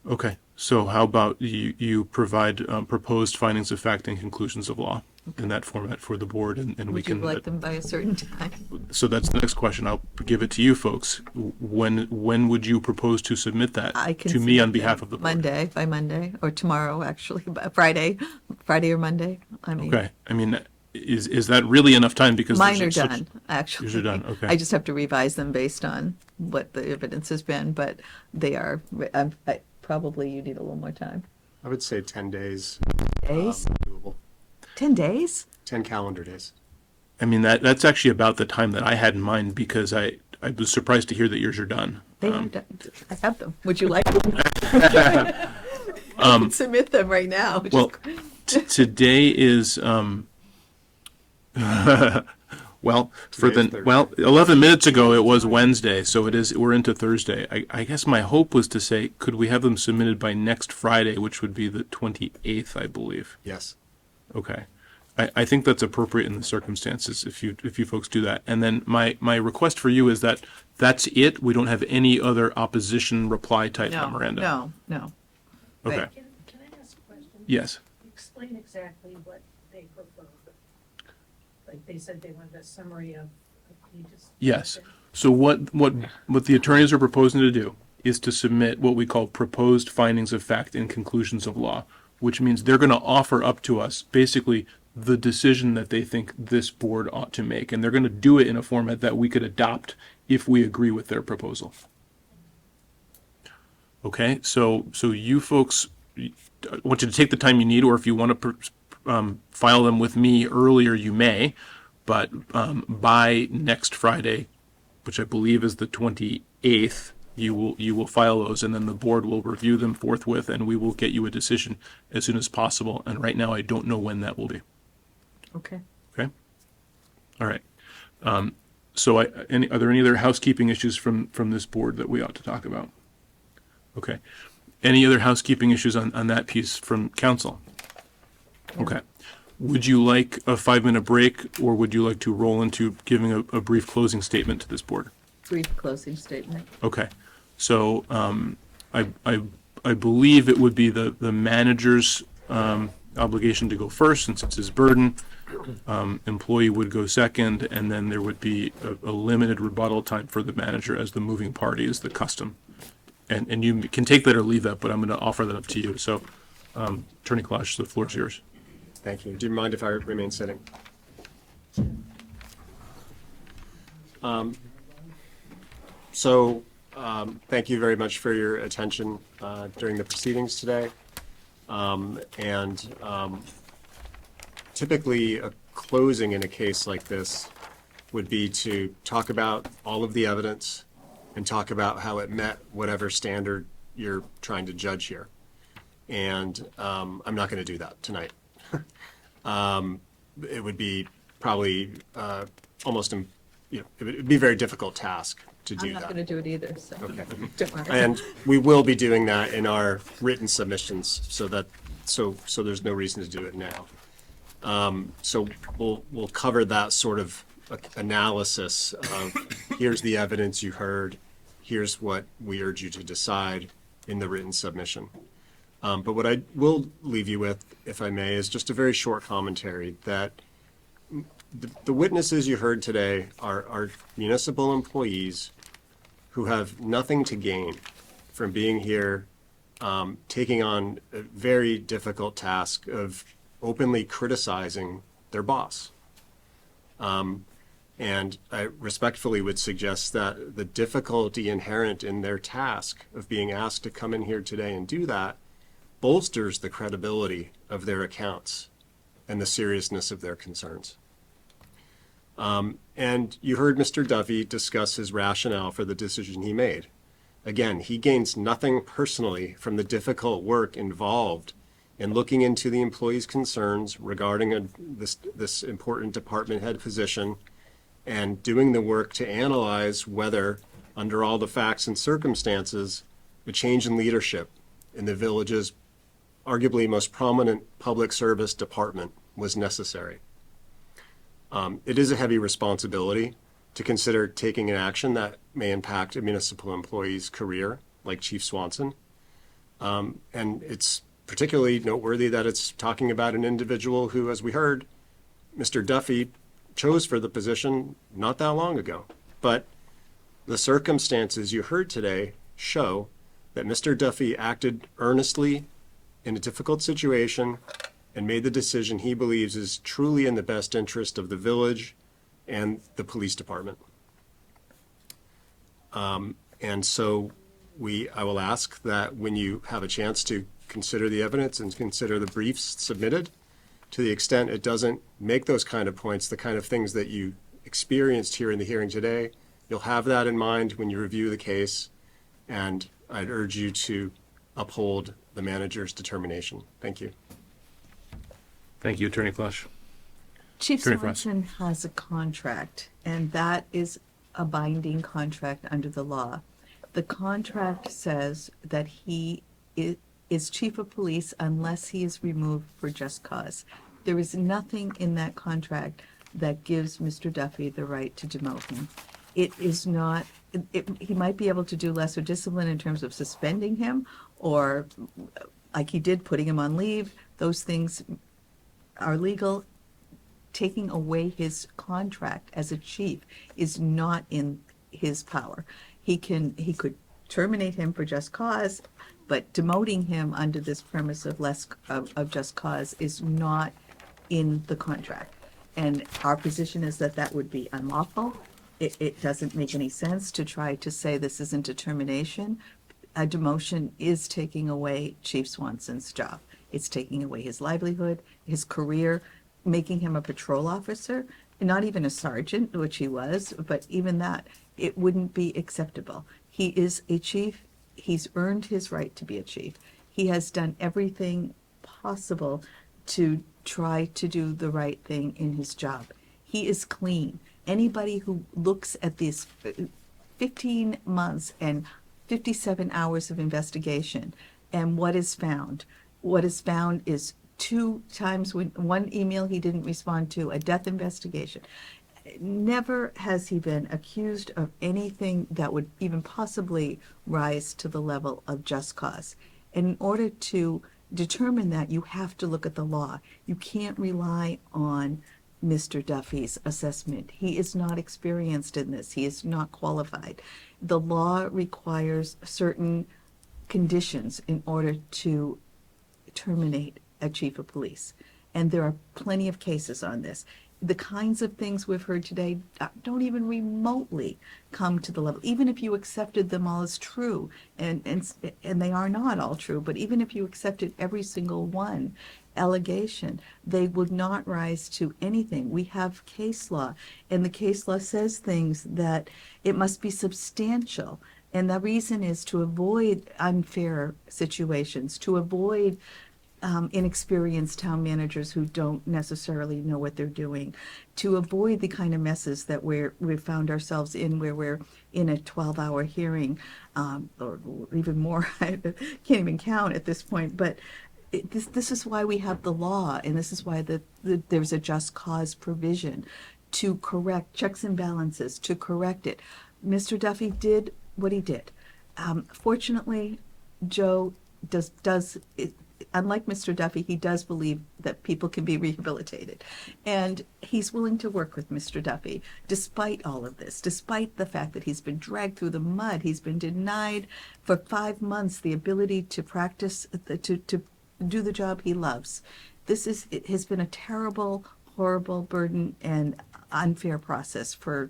Okay, so how about you provide proposed findings of fact and conclusions of law in that format for the board, and we Would you can. like them by a certain time? So that's the next question. I'll give it to you folks. When would you propose to submit that I can to me submit on behalf them of the board? Monday, by Monday, or tomorrow, actually, Friday or Monday. I mean, Okay, I mean, is that really enough time? Because mine are there's such- done, actually. Yours are done, okay. I just have to revise them based on what the evidence has been, but they are, probably you need a little more time. I would say 10 days. Days? Doable. 10 days? 10 calendar days. I mean, that's actually about the time that I had in mind, because I was surprised to hear that yours are done. They are done. I have them. Would you like them? I can submit them right now. Well, today is well, for Today's the Thursday. 11 minutes ago it was Wednesday, so we're into Thursday. I guess my hope was to say, could we have them submitted by next Friday, which would be the 28th, I believe. Yes. Okay. I think that's appropriate in the circumstances if you folks do that. And then my request for you is that that's it. We don't have any other opposition reply type No, memoranda. no. Okay. Right. Can I ask a question? Yes. Explain exactly what they prefer. Like they said they wanted a summary of, can you just? Yes. So what the attorneys are proposing to do is to submit what we call proposed findings of fact and conclusions of law, which means they're going to offer up to us basically the decision that they think this board ought to make, and they're going to do it in a format that we could adopt if we agree with their proposal. Okay, so you folks, I want you to take the time you need, or if you want to file them with me earlier, you may, but by next Friday, which I believe is the 28th, you will file those, and then the board will review them forthwith, and we will get you a decision as soon as possible. And right now, I don't know when that will be. Okay. Okay. All right. So, are there any other housekeeping issues from this board that we ought to talk about? Okay. Any other housekeeping issues on that piece from council? Okay. Would you like a 5-minute break, or would you like to roll into giving a brief closing statement to this board? Brief closing statement. Okay. So I believe it would be the manager's obligation to go first, since it's his burden. Employee would go second, and then there would be a limited rebuttal time for the manager as the moving party is the custom. And you can take that or leave that, but I'm going to offer that up to you. So, Attorney Klosh, the floor is yours. Thank you. Do you mind if I remain sitting? Thank you very much for your attention during the proceedings today. Typically, a closing in a case like this would be to talk about all of the evidence and talk about how it met whatever standard you're trying to judge here. And I'm not going to do that tonight. It would be probably almost, it would be a very difficult task to do I'm not that. going to do it either, so. Okay. Don't worry. And we will be doing that in our written submissions, so there's no reason to do it now. So we'll cover that sort of analysis of here's the evidence you heard, here's what we urge you to decide in the written submission. But what I will leave you with, if I may, is just a very short commentary that the witnesses you heard today are municipal employees who have nothing to gain from being here, taking on a very difficult task of openly criticizing their boss. And I respectfully would suggest that the difficulty inherent in their task of being asked to come in here today and do that bolsters the credibility of their accounts and the seriousness of their concerns. And you heard Mr. Duffy discuss his rationale for the decision he made. Again, he gains nothing personally from the difficult work involved in looking into the employee's concerns regarding this important department head position and doing the work to analyze whether, under all the facts and circumstances, a change in leadership in the village's arguably most prominent public service department was necessary. It is a heavy responsibility to consider taking an action that may impact a municipal employee's career, like Chief Swanson. And it's particularly noteworthy that it's talking about an individual who, as we heard, Mr. Duffy chose for the position not that long ago. But the circumstances you heard today show that Mr. Duffy acted earnestly in a difficult situation and made the decision he believes is truly in the best interest of the village and the police department. And so I will ask that when you have a chance to consider the evidence and consider the briefs submitted, to the extent it doesn't make those kind of points, the kind of things that you experienced here in the hearing today, you'll have that in mind when you review the case, and I'd urge you to uphold the manager's determination. Thank you. Thank you, Attorney Flush. Chief Attorney Frost. Swanson has a contract, and that is a binding contract under the law. The contract says that he is chief of police unless he is removed for just cause. There is nothing in that contract that gives Mr. Duffy the right to demote him. It is not, he might be able to do lesser discipline in terms of suspending him, or like he did, putting him on leave. Those things are legal. Taking away his contract as a chief is not in his power. He could terminate him for just cause, but demoting him under this premise of just cause is not in the contract. And our position is that that would be unlawful. It doesn't make any sense to try to say this isn't a termination. A demotion is taking away Chief Swanson's job. It's taking away his livelihood, his career, making him a patrol officer, not even a sergeant, which he was, but even that, it wouldn't be acceptable. He is a chief. He's earned his right to be a chief. He has done everything possible to try to do the right thing in his job. He is clean. Anybody who looks at these 15 months and 57 hours of investigation and what is found is 2 times when one email he didn't respond to, a death investigation. Never has he been accused of anything that would even possibly rise to the level of just cause. And in order to determine that, you have to look at the law. You can't rely on Mr. Duffy's assessment. He is not experienced in this. He is not qualified. The law requires certain conditions in order to terminate a chief of police. And there are plenty of cases on this. The kinds of things we've heard today don't even remotely come to the level, even if you accepted them all as true, and they are not all true, but even if you accepted every single one allegation, they would not rise to anything. We have case law, and the case law says things that it must be substantial. And the reason is to avoid unfair situations, to avoid inexperienced town managers who don't necessarily know what they're doing, to avoid the kind of messes that we've found ourselves in, where we're in a 12-hour hearing, or even more. I can't even count at this point. But this is why we have the law, and this is why there's a just cause provision to correct checks and balances, to correct it. Mr. Duffy did what he did. Fortunately, Joe does unlike Mr. Duffy, he does believe that people can be rehabilitated. And he's willing to work with Mr. Duffy, despite all of this, despite the fact that he's been dragged through the mud. He's been denied for 5 months the ability to practice, to do the job he loves. It has been a terrible, horrible burden and unfair process for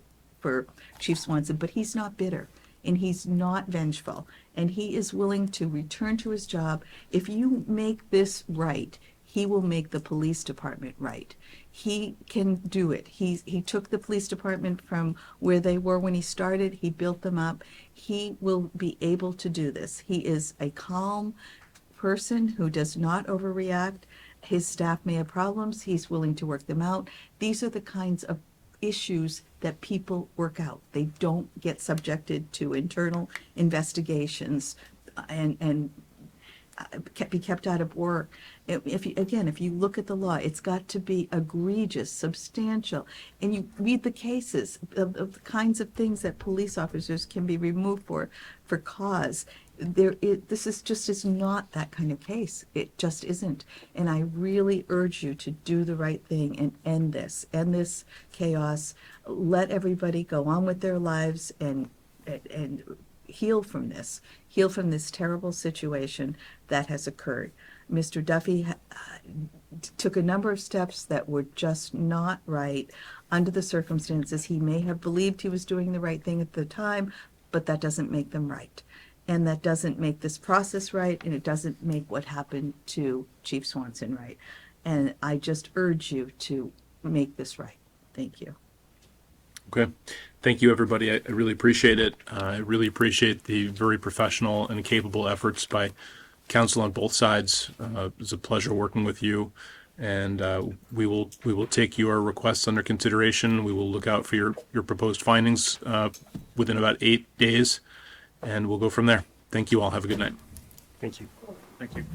Chief Swanson, but he's not bitter. And he's not vengeful, and he is willing to return to his job. If you make this right, he will make the police department right. He can do it. He took the police department from where they were when he started. He built them up. He will be able to do this. He is a calm person who does not overreact. His staff may have problems. He's willing to work them out. These are the kinds of issues that people work out. They don't get subjected to internal investigations and be kept out of work. If you look at the law, it's got to be egregious, substantial, and you read the cases of the kinds of things that police officers can be removed for cause. This is not that kind of case. It just isn't. And I really urge you to do the right thing and end this chaos. Let everybody go on with their lives and heal from this terrible situation that has occurred. Mr. Duffy took a number of steps that were just not right under the circumstances. He may have believed he was doing the right thing at the time, but that doesn't make them right. And that doesn't make this process right, and it doesn't make what happened to Chief Swanson right. And I just urge you to make this right. Thank you. Okay. Thank you, everybody. I really appreciate it. I really appreciate the very professional and capable efforts by counsel on both sides. It's a pleasure working with you. And we will take your requests under consideration. We will look out for your proposed findings within about 8 days, and we'll go from there. Thank you all. Have a good night. Thank you. Thank you.